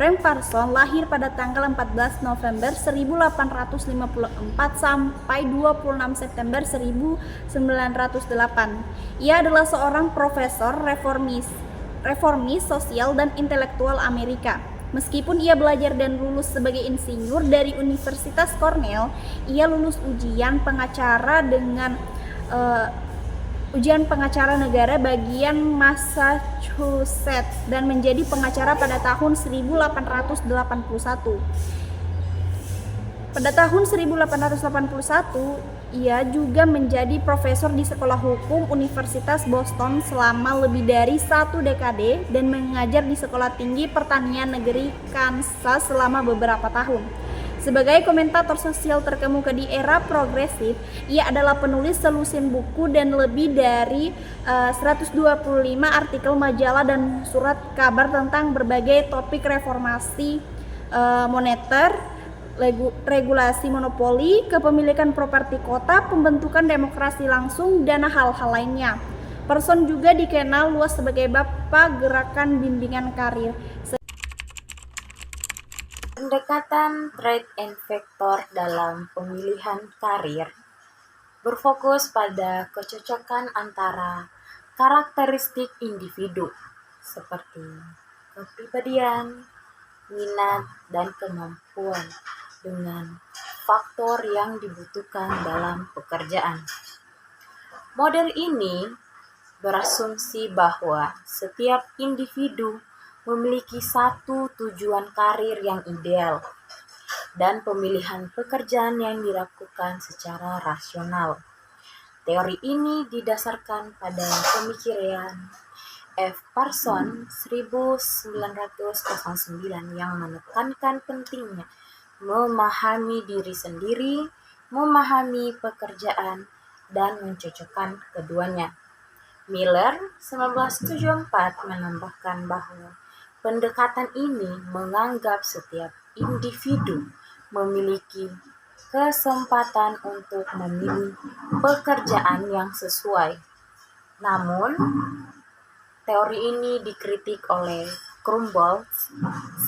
Frank Parsons lahir pada tanggal 14 November 1854 sampai 26 September 1908. Ia adalah seorang profesor reformis sosial dan intelektual Amerika. Meskipun ia belajar dan lulus sebagai insinyur dari Universitas Cornell, ia lulus ujian pengacara negara bagian Massachusetts dan menjadi pengacara pada tahun 1881. Pada tahun 1881, ia juga menjadi profesor di Sekolah Hukum Universitas Boston selama lebih dari 1 dekade dan mengajar di Sekolah Tinggi Pertanian Negeri Kansas selama beberapa tahun. Sebagai komentator sosial terkemuka di era progresif, ia adalah penulis selusin buku dan lebih dari 125 artikel majalah dan surat kabar tentang berbagai topik reformasi moneter, regulasi monopoli, kepemilikan properti kota, pembentukan demokrasi langsung, dan hal-hal lainnya. Parsons juga dikenal luas sebagai bapak gerakan bimbingan karir. Pendekatan trait and factor dalam pemilihan karir berfokus pada kecocokan antara karakteristik individu seperti kepribadian, minat, dan kemampuan dengan faktor yang dibutuhkan dalam pekerjaan. Model ini berasumsi bahwa setiap individu memiliki satu tujuan karir yang ideal dan pemilihan pekerjaan yang dilakukan secara rasional. Teori ini didasarkan pada pemikiran F. Parsons 1909 yang menekankan pentingnya memahami diri sendiri, memahami pekerjaan, dan mencocokkan keduanya. Miller 1974 menambahkan bahwa pendekatan ini menganggap setiap individu memiliki kesempatan untuk memilih pekerjaan yang sesuai. Namun, teori ini dikritik oleh Krumboltz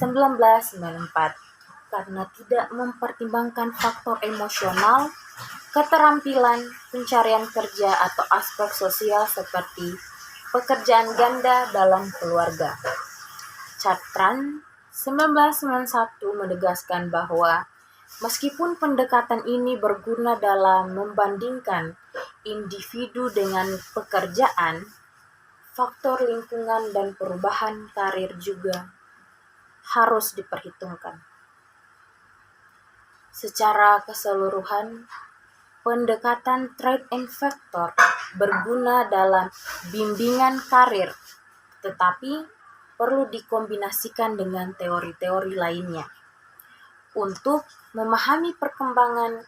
1994 karena tidak mempertimbangkan faktor emosional, keterampilan, pencarian kerja, atau aspek sosial seperti pekerjaan ganda dalam keluarga. Chartrand 1991 menegaskan bahwa meskipun pendekatan ini berguna dalam membandingkan individu dengan pekerjaan, faktor lingkungan dan perubahan karir juga harus diperhitungkan. Secara keseluruhan, pendekatan trait and factor berguna dalam bimbingan karir, tetapi perlu dikombinasikan dengan teori-teori lainnya untuk memahami perkembangan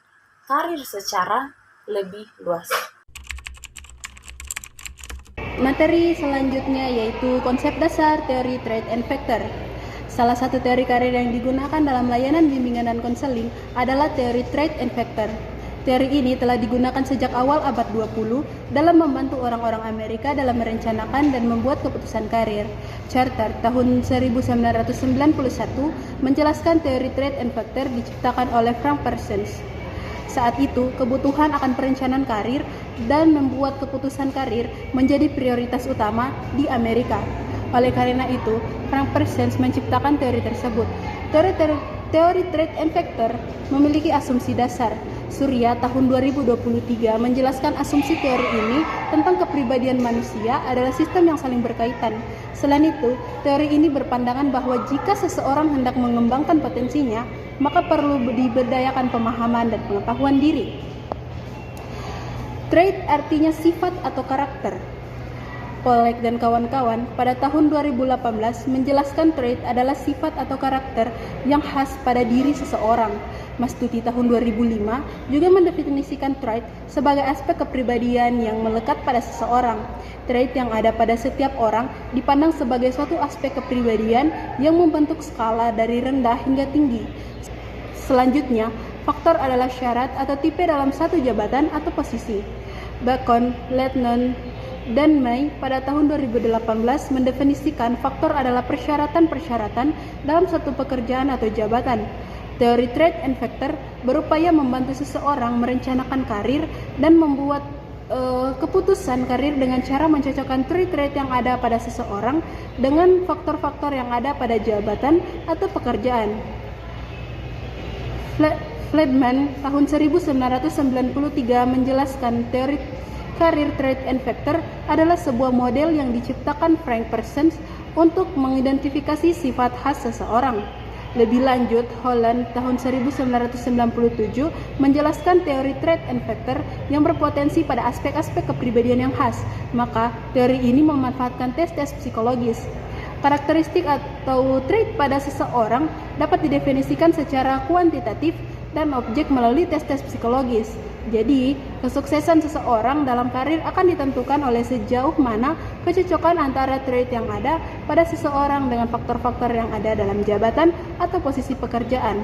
karir secara lebih luas. Materi selanjutnya yaitu konsep dasar teori trait and factor. Salah satu teori karir yang digunakan dalam layanan bimbingan dan konseling adalah teori trait and factor. Teori ini telah digunakan sejak awal abad 20 dalam membantu orang-orang Amerika dalam merencanakan dan membuat keputusan karir. Charter tahun 1991 menjelaskan teori trait and factor diciptakan oleh Frank Parsons. Saat itu, kebutuhan akan perencanaan karir dan membuat keputusan karir menjadi prioritas utama di Amerika. Oleh karena itu, Frank Parsons menciptakan teori tersebut. Teori trait and factor memiliki asumsi dasar. Surya tahun 2023 menjelaskan asumsi teori ini tentang kepribadian manusia adalah sistem yang saling berkaitan. Selain itu, teori ini berpandangan bahwa jika seseorang hendak mengembangkan potensinya, maka perlu diberdayakan pemahaman dan pengetahuan diri. Trait artinya sifat atau karakter. Pollack dan kawan-kawan pada tahun 2018 menjelaskan trait adalah sifat atau karakter yang khas pada diri seseorang. Mastuti tahun 2005 juga mendefinisikan trait sebagai aspek kepribadian yang melekat pada seseorang. Trait yang ada pada setiap orang dipandang sebagai suatu aspek kepribadian yang membentuk skala dari rendah hingga tinggi. Selanjutnya, faktor adalah syarat atau tipe dalam satu jabatan atau posisi. Bacon, Letnon, dan May pada tahun 2018 mendefinisikan faktor adalah persyaratan-persyaratan dalam suatu pekerjaan atau jabatan. Teori trait and factor berupaya membantu seseorang merencanakan karir dan membuat keputusan karir dengan cara mencocokkan trait-trait yang ada pada seseorang dengan faktor-faktor yang ada pada jabatan atau pekerjaan. Fleadman tahun 1993 menjelaskan teori karir trait and factor adalah sebuah model yang diciptakan Frank Parsons untuk mengidentifikasi sifat khas seseorang. Lebih lanjut, Holland tahun 1997 menjelaskan teori trait and factor yang berpotensi pada aspek-aspek kepribadian yang khas. Maka, teori ini memanfaatkan tes-tes psikologis. Karakteristik atau trait pada seseorang dapat didefinisikan secara kuantitatif dan objek melalui tes-tes psikologis. Jadi, kesuksesan seseorang dalam karir akan ditentukan oleh sejauh mana kecocokan antara trait yang ada pada seseorang dengan faktor-faktor yang ada dalam jabatan atau posisi pekerjaan.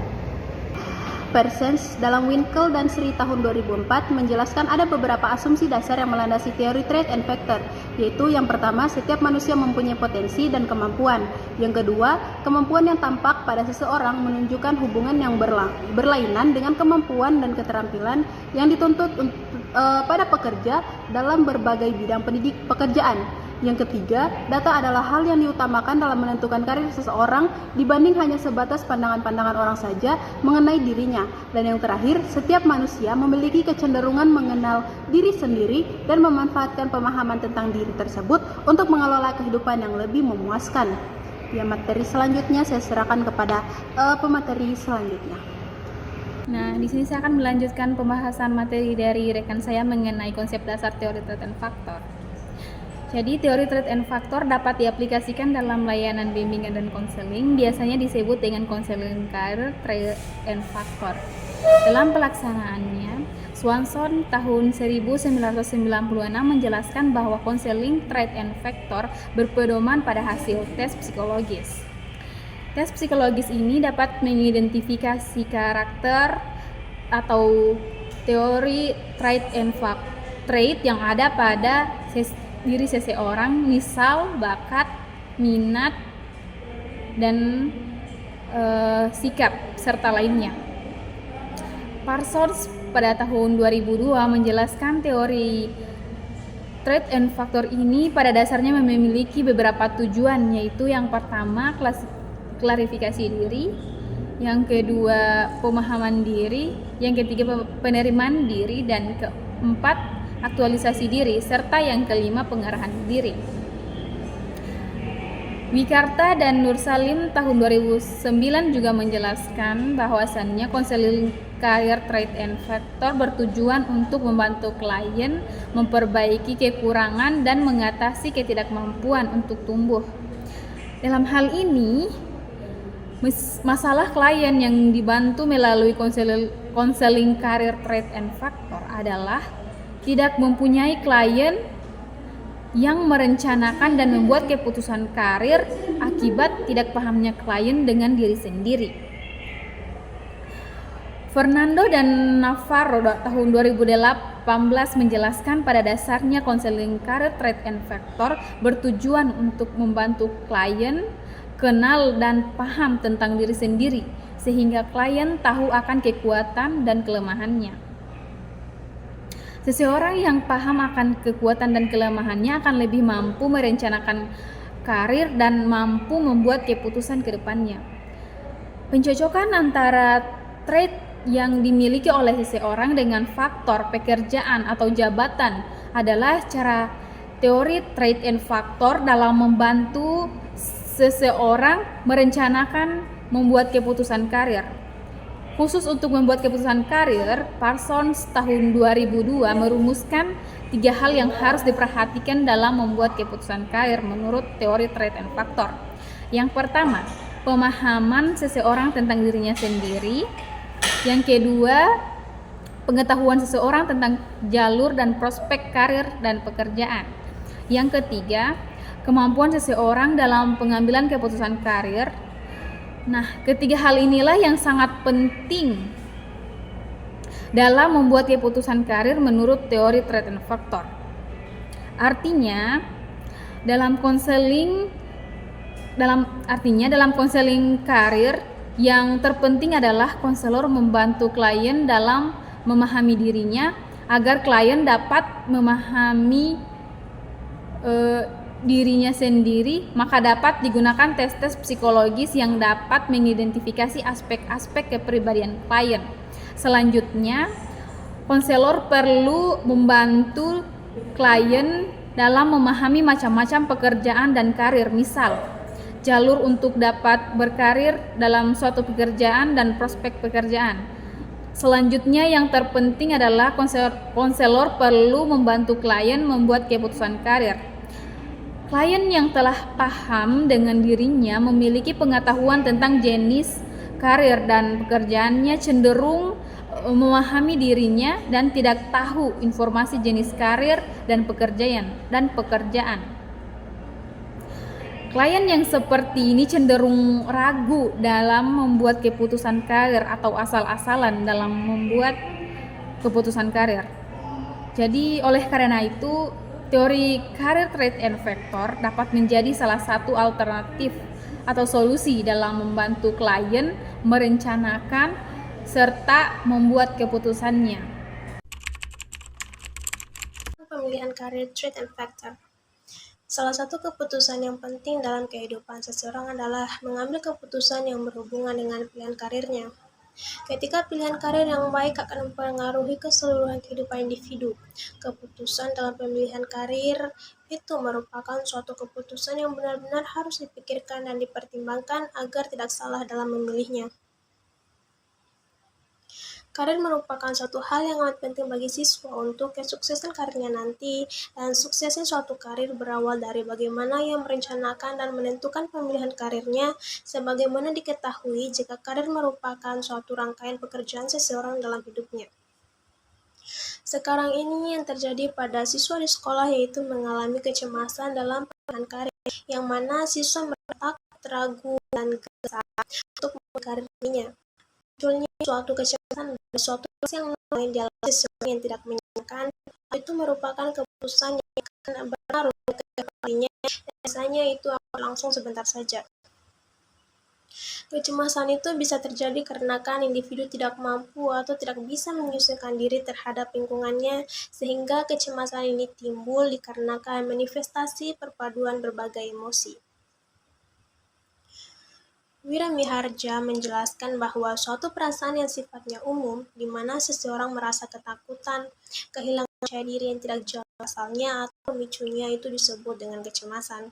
Parsons dalam Winkel dan Sri tahun 2004 menjelaskan ada beberapa asumsi dasar yang melandasi teori trait and factor, yaitu yang pertama, setiap manusia mempunyai potensi dan kemampuan. Yang kedua, kemampuan yang tampak pada seseorang menunjukkan hubungan yang berlainan dengan kemampuan dan keterampilan yang dituntut pada pekerja dalam berbagai bidang pekerjaan. Yang ketiga, data adalah hal yang diutamakan dalam menentukan karir seseorang dibanding hanya sebatas pandangan-pandangan orang saja mengenai dirinya. Dan yang terakhir, setiap manusia memiliki kecenderungan mengenal diri sendiri dan memanfaatkan pemahaman tentang diri tersebut untuk mengelola kehidupan yang lebih memuaskan. Ya, materi selanjutnya saya serahkan kepada pemateri selanjutnya. Nah, di sini saya akan melanjutkan pembahasan materi dari rekan saya mengenai konsep dasar teori trait and factor. Jadi, teori trait and factor dapat diaplikasikan dalam layanan bimbingan dan konseling, biasanya disebut dengan konseling karir trait and factor. Dalam pelaksanaannya, Swanson tahun 1996 menjelaskan bahwa konseling trait and factor berpedoman pada hasil tes psikologis. Tes psikologis ini dapat mengidentifikasi karakter atau teori trait and factor trait yang ada pada diri seseorang, misal bakat, minat, dan sikap serta lainnya. Parsons pada tahun 2002 menjelaskan teori trait and factor ini pada dasarnya memiliki beberapa tujuan, yaitu yang pertama klarifikasi diri, yang kedua pemahaman diri, yang ketiga penerimaan diri, dan keempat aktualisasi diri, serta yang kelima pengarahan diri. Wikarta dan Nursalim tahun 2009 juga menjelaskan bahwasannya konseling karir trait and factor bertujuan untuk membantu klien memperbaiki kekurangan dan mengatasi ketidakmampuan untuk tumbuh. Dalam hal ini, masalah klien yang dibantu melalui konseling karir trait and factor adalah tidak mempunyai klien yang merencanakan dan membuat keputusan karir akibat tidak pahamnya klien dengan diri sendiri. Fernando dan Navarro tahun 2018 menjelaskan pada dasarnya konseling karir trait and factor bertujuan untuk membantu klien kenal dan paham tentang diri sendiri sehingga klien tahu akan kekuatan dan kelemahannya. Seseorang yang paham akan kekuatan dan kelemahannya akan lebih mampu merencanakan karir dan mampu membuat keputusan ke depannya. Pencocokan antara trait yang dimiliki oleh seseorang dengan faktor pekerjaan atau jabatan adalah cara teori trait and factor dalam membantu seseorang merencanakan membuat keputusan karir. Khusus untuk membuat keputusan karir, Parsons tahun 2002 merumuskan 3 hal yang harus diperhatikan dalam membuat keputusan karir menurut teori trait and factor. Yang pertama, pemahaman seseorang tentang dirinya sendiri. Yang kedua, pengetahuan seseorang tentang jalur dan prospek karir dan pekerjaan. Yang ketiga, kemampuan seseorang dalam pengambilan keputusan karir. Nah, ketiga hal inilah yang sangat penting dalam membuat keputusan karir menurut teori trait and factor. Artinya, dalam konseling karir yang terpenting adalah konselor membantu klien dalam memahami dirinya agar klien dapat memahami dirinya sendiri, maka dapat digunakan tes-tes psikologis yang dapat mengidentifikasi aspek-aspek kepribadian klien. Selanjutnya, konselor perlu membantu klien dalam memahami macam-macam pekerjaan dan karir, misal jalur untuk dapat berkarir dalam suatu pekerjaan dan prospek pekerjaan. Selanjutnya yang terpenting adalah konselor perlu membantu klien membuat keputusan karir. Klien yang telah paham dengan dirinya memiliki pengetahuan tentang jenis karir dan pekerjaannya cenderung memahami dirinya dan tidak tahu informasi jenis karir dan pekerjaan. Klien yang seperti ini cenderung ragu dalam membuat keputusan karir atau asal-asalan dalam membuat keputusan karir. Jadi oleh karena itu, teori karir trait and factor dapat menjadi salah satu alternatif atau solusi dalam membantu klien merencanakan serta membuat keputusannya. Pemilihan karir trait and factor. Salah satu keputusan yang penting dalam kehidupan seseorang adalah mengambil keputusan yang berhubungan dengan pilihan karirnya. Ketika pilihan karir yang baik akan mempengaruhi keseluruhan kehidupan individu. Keputusan dalam pemilihan karir itu merupakan suatu keputusan yang benar-benar harus dipikirkan dan dipertimbangkan agar tidak salah dalam memilihnya. Karir merupakan suatu hal yang amat penting bagi siswa untuk kesuksesan karirnya nanti, dan suksesnya suatu karir berawal dari bagaimana ia merencanakan dan menentukan pemilihan karirnya, sebagaimana diketahui jika karir merupakan suatu rangkaian pekerjaan seseorang dalam hidupnya. Sekarang ini yang terjadi pada siswa di sekolah yaitu mengalami kecemasan dalam pemilihan karir, yang mana siswa merasa ragu dan gelisah untuk memilih karirnya. Munculnya suatu kecemasan dan suatu yang lain dialami seseorang yang tidak menyenangkan, itu merupakan keputusan yang akan berpengaruh ke kehidupannya, dan biasanya itu akan berlangsung sebentar saja. Kecemasan itu bisa terjadi karena individu tidak mampu atau tidak bisa menyesuaikan diri terhadap lingkungannya, sehingga kecemasan ini timbul dikarenakan manifestasi perpaduan berbagai emosi. Wiramiharja menjelaskan bahwa suatu perasaan yang sifatnya umum, di mana seseorang merasa ketakutan, kehilangan percaya diri yang tidak jelas asalnya atau pemicunya itu disebut dengan kecemasan.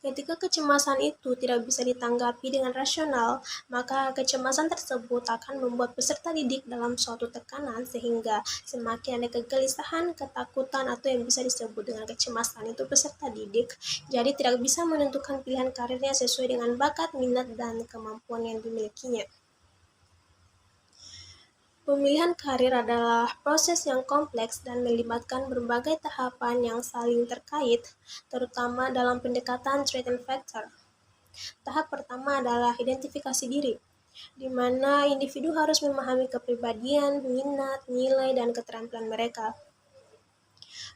Ketika kecemasan itu tidak bisa ditanggapi dengan rasional, maka kecemasan tersebut akan membuat peserta didik dalam suatu tekanan sehingga semakin ada kegelisahan, ketakutan, atau yang bisa disebut dengan kecemasan itu peserta didik, jadi tidak bisa menentukan pilihan karirnya sesuai dengan bakat, minat, dan kemampuan yang dimilikinya. Pemilihan karir adalah proses yang kompleks dan melibatkan berbagai tahapan yang saling terkait, terutama dalam pendekatan trait and factor. Tahap pertama adalah identifikasi diri, di mana individu harus memahami kepribadian, minat, nilai, dan keterampilan mereka.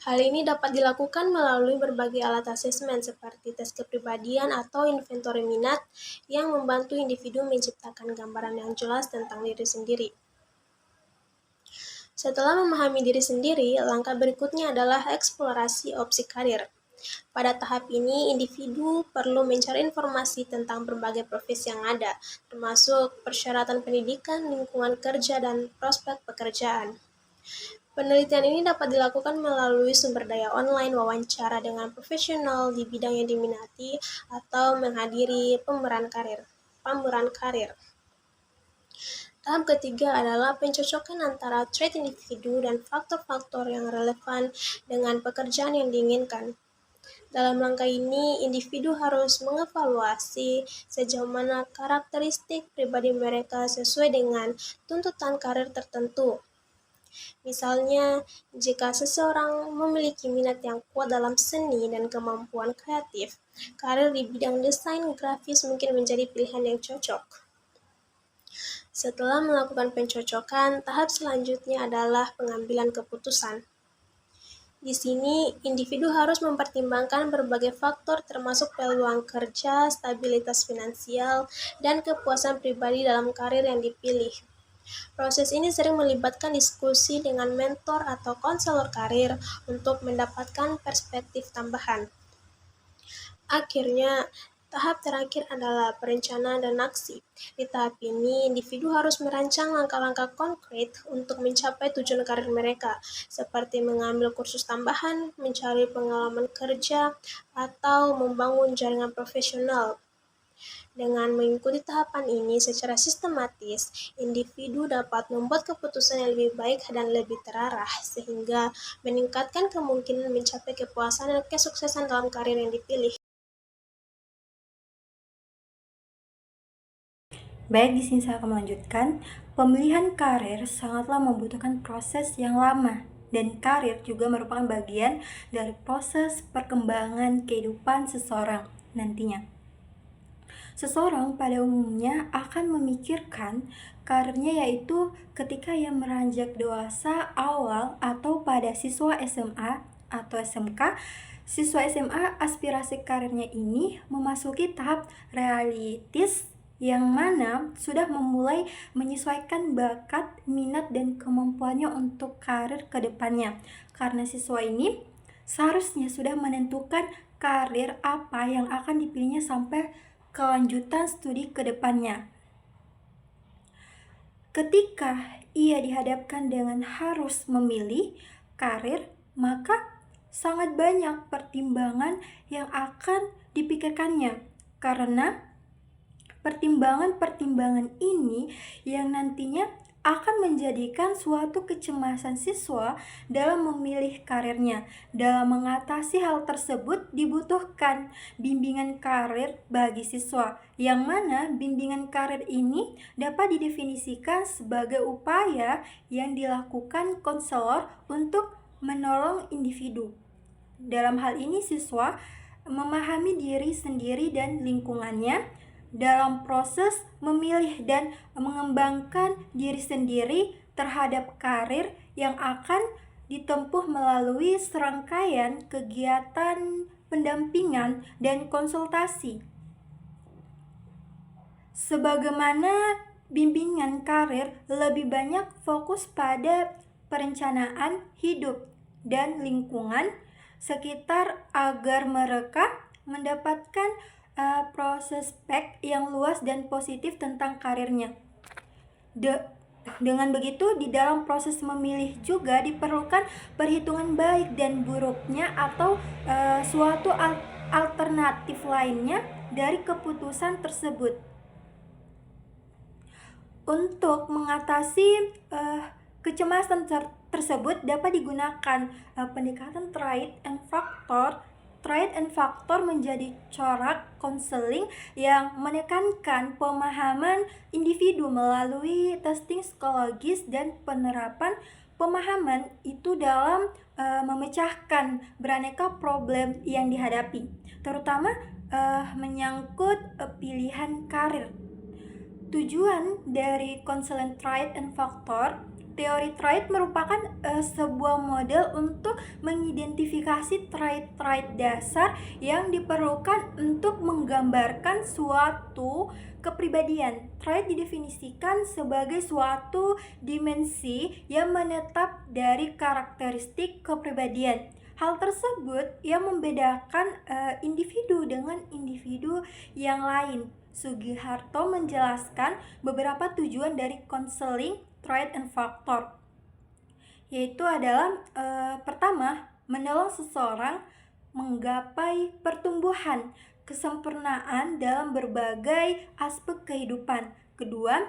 Hal ini dapat dilakukan melalui berbagai alat asesmen seperti tes kepribadian atau inventory minat yang membantu individu menciptakan gambaran yang jelas tentang diri sendiri. Setelah memahami diri sendiri, langkah berikutnya adalah eksplorasi opsi karir. Pada tahap ini, individu perlu mencari informasi tentang berbagai profesi yang ada, termasuk persyaratan pendidikan, lingkungan kerja, dan prospek pekerjaan. Penelitian ini dapat dilakukan melalui sumber daya online, wawancara dengan profesional di bidang yang diminati, atau menghadiri pameran karir. Tahap ketiga adalah pencocokan antara trait individu dan faktor-faktor yang relevan dengan pekerjaan yang diinginkan. Dalam langkah ini, individu harus mengevaluasi sejauh mana karakteristik pribadi mereka sesuai dengan tuntutan karir tertentu. Misalnya, jika seseorang memiliki minat yang kuat dalam seni dan kemampuan kreatif, karir di bidang desain grafis mungkin menjadi pilihan yang cocok. Setelah melakukan pencocokan, tahap selanjutnya adalah pengambilan keputusan. Di sini, individu harus mempertimbangkan berbagai faktor termasuk peluang kerja, stabilitas finansial, dan kepuasan pribadi dalam karir yang dipilih. Proses ini sering melibatkan diskusi dengan mentor atau konselor karir untuk mendapatkan perspektif tambahan. Akhirnya, tahap terakhir adalah perencanaan dan aksi. Di tahap ini, individu harus merancang langkah-langkah konkret untuk mencapai tujuan karir mereka, seperti mengambil kursus tambahan, mencari pengalaman kerja, atau membangun jaringan profesional. Dengan mengikuti tahapan ini secara sistematis, individu dapat membuat keputusan yang lebih baik dan lebih terarah, sehingga meningkatkan kemungkinan mencapai kepuasan dan kesuksesan dalam karir yang dipilih. Baik, di sini saya akan melanjutkan. Pemilihan karir sangatlah membutuhkan proses yang lama, dan karir juga merupakan bagian dari proses perkembangan kehidupan seseorang nantinya. Seseorang pada umumnya akan memikirkan karirnya yaitu ketika ia meranjak dewasa awal atau pada siswa SMA atau SMK. Siswa SMA aspirasi karirnya ini memasuki tahap realistis yang mana sudah memulai menyesuaikan bakat, minat, dan kemampuannya untuk karir ke depannya. Karena siswa ini seharusnya sudah menentukan karir apa yang akan dipilihnya sampai kelanjutan studi ke depannya. Ketika ia dihadapkan dengan harus memilih karir, maka sangat banyak pertimbangan yang akan dipikirkannya, karena pertimbangan-pertimbangan ini yang nantinya akan menjadikan suatu kecemasan siswa dalam memilih karirnya. Dalam mengatasi hal tersebut dibutuhkan bimbingan karir bagi siswa, yang mana bimbingan karir ini dapat didefinisikan sebagai upaya yang dilakukan konselor untuk menolong individu. Dalam hal ini siswa memahami diri sendiri dan lingkungannya dalam proses memilih dan mengembangkan diri sendiri terhadap karir yang akan ditempuh melalui serangkaian kegiatan pendampingan dan konsultasi. Sebagaimana bimbingan karir lebih banyak fokus pada perencanaan hidup dan lingkungan sekitar agar mereka mendapatkan prospek yang luas dan positif tentang karirnya. Dengan begitu, di dalam proses memilih juga diperlukan perhitungan baik dan buruknya atau suatu alternatif lainnya dari keputusan tersebut. Untuk mengatasi kecemasan tersebut dapat digunakan pendekatan Triad and Factor. Triad and Factor menjadi corak konseling yang menekankan pemahaman individu melalui testing psikologis dan penerapan pemahaman itu dalam memecahkan beraneka problem yang dihadapi, terutama menyangkut pilihan karir. Tujuan dari konseling Triad and Factor. Teori Triad merupakan sebuah model untuk mengidentifikasi trait-trait dasar yang diperlukan untuk menggambarkan suatu kepribadian. Trait didefinisikan sebagai suatu dimensi yang menetap dari karakteristik kepribadian. Hal tersebut yang membedakan individu dengan individu yang lain. Sugiharto menjelaskan beberapa tujuan dari konseling Triad and Factor, yaitu adalah pertama, menolong seseorang menggapai pertumbuhan, kesempurnaan dalam berbagai aspek kehidupan. Kedua,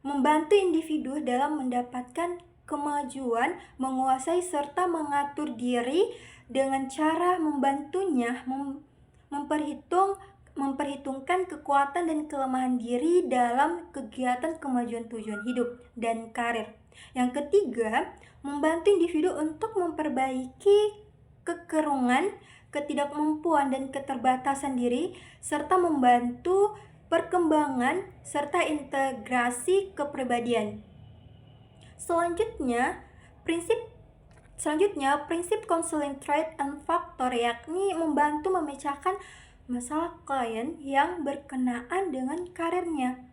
membantu individu dalam mendapatkan kemajuan, menguasai serta mengatur diri dengan cara membantunya memperhitungkan kekuatan dan kelemahan diri dalam kegiatan kemajuan tujuan hidup dan karir. Yang ketiga, membantu individu untuk memperbaiki kekurungan, ketidakmampuan, dan keterbatasan diri, serta membantu perkembangan serta integrasi kepribadian. Selanjutnya, prinsip Selanjutnya, prinsip counseling trade and factor yakni membantu memecahkan masalah klien yang berkenaan dengan karirnya.